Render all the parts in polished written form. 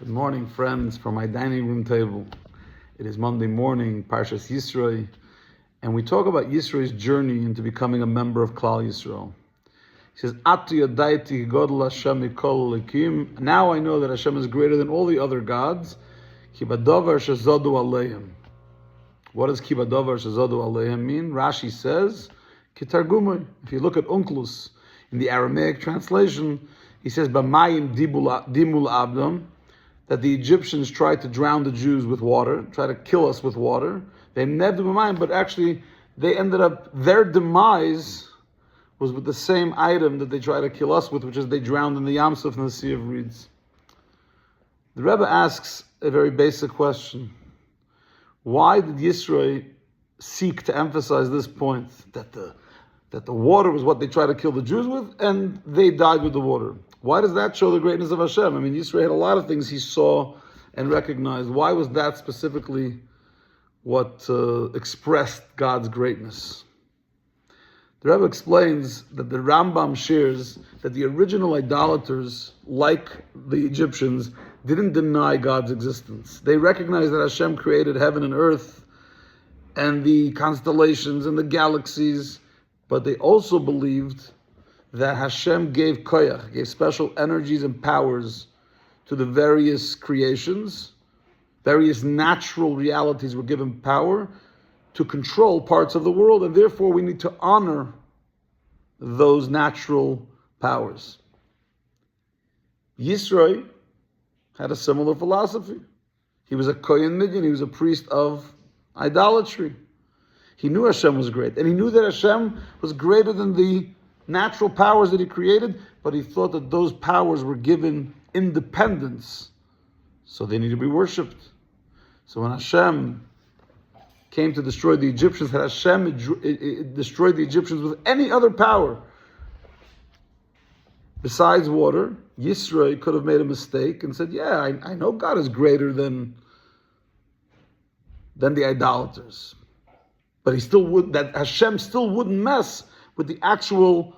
Good morning, friends, from my dining room table. It is Monday morning, Parshas Yisro, and we talk about Yisro's journey into becoming a member of Klal Yisro. He says, "Atu yadaiti godel Hashem mikol elikim." Now I know that Hashem is greater than all the other gods. Ki badavar shezodu aleihim. What does ki badavar shezodu aleihim mean? Rashi says, "Kitargumai." If you look at Unklus in the Aramaic translation, he says, "B'mayim dimul abdam." That the Egyptians tried to drown the Jews with water, try to kill us with water. They never mind, but actually they ended up, their demise was with the same item that they tried to kill us with, which is they drowned in the Yam Suf and the Sea of Reeds. The Rebbe asks a very basic question. Why did Yisro seek to emphasize this point, that the water was what they tried to kill the Jews with, and they died with the water? Why does that show the greatness of Hashem? I mean, Yisro had a lot of things he saw and recognized. Why was that specifically what expressed God's greatness? The Rebbe explains that the Rambam shares that the original idolaters, like the Egyptians, didn't deny God's existence. They recognized that Hashem created heaven and earth and the constellations and the galaxies, but they also believed that Hashem gave koyach, gave special energies and powers to the various creations. Various natural realities were given power to control parts of the world, and therefore we need to honor those natural powers. Yisro had a similar philosophy. He was a kohen midyan, he was a priest of idolatry. He knew Hashem was great, and he knew that Hashem was greater than the natural powers that he created, but he thought that those powers were given independence, so they need to be worshipped. So when Hashem came to destroy the Egyptians, had Hashem destroyed the Egyptians with any other power besides water, Yisro could have made a mistake and said, yeah, I know God is greater than the idolaters. But Hashem still wouldn't mess with the actual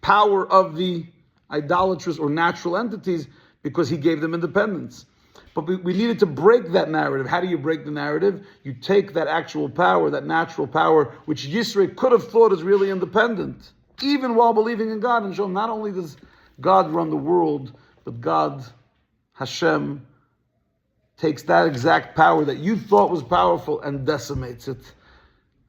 power of the idolatrous or natural entities because he gave them independence. But we needed to break that narrative. How do you break the narrative? You take that actual power, that natural power, which Yisro could have thought is really independent, even while believing in God, and show him not only does God run the world, but God, Hashem, takes that exact power that you thought was powerful and decimates it,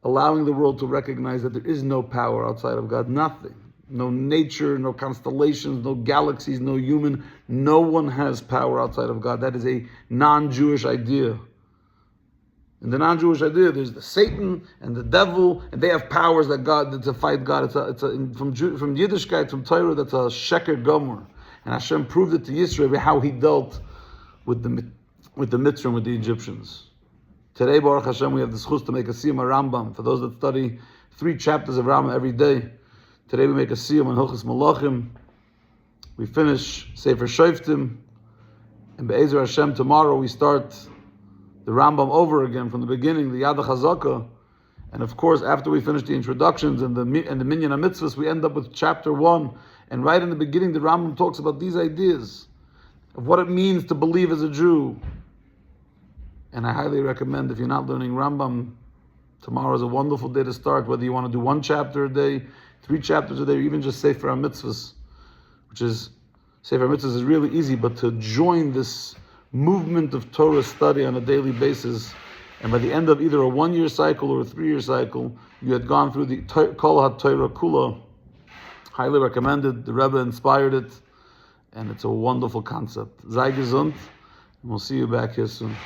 allowing the world to recognize that there is no power outside of God, nothing. No nature, no constellations, no galaxies, no human. No one has power outside of God. That is a non-Jewish idea. In the non-Jewish idea, there's the Satan and the devil, and they have powers that to fight God. From Yiddishkeit, from Torah, that's a sheker gomer. And Hashem proved it to Yisro how he dealt with the Mitzrayim, with the Egyptians. Today, Baruch Hashem, we have the zchus to make a Siyum Harambam. For those that study 3 chapters of Rambam every day, today we make a Siyum on Hilchos Malachim. We finish Sefer Shoftim, and Be'ezer Hashem, tomorrow we start the Rambam over again from the beginning, the Yad HaChazaka. And of course, after we finish the introductions and the Minyan HaMitzvahs, we end up with chapter 1. And right in the beginning, the Rambam talks about these ideas of what it means to believe as a Jew. And I highly recommend, if you're not learning Rambam, tomorrow is a wonderful day to start, whether you want to do 1 chapter a day, 3 chapters a day, or even just Sefer HaMitzvahs, Sefer HaMitzvahs is really easy, but to join this movement of Torah study on a daily basis, and by the end of either a 1-year cycle or a 3-year cycle, you had gone through the Kol HaTorah Kula. Highly recommended. The Rebbe inspired it, and it's a wonderful concept. Sei gesund, and we'll see you back here soon.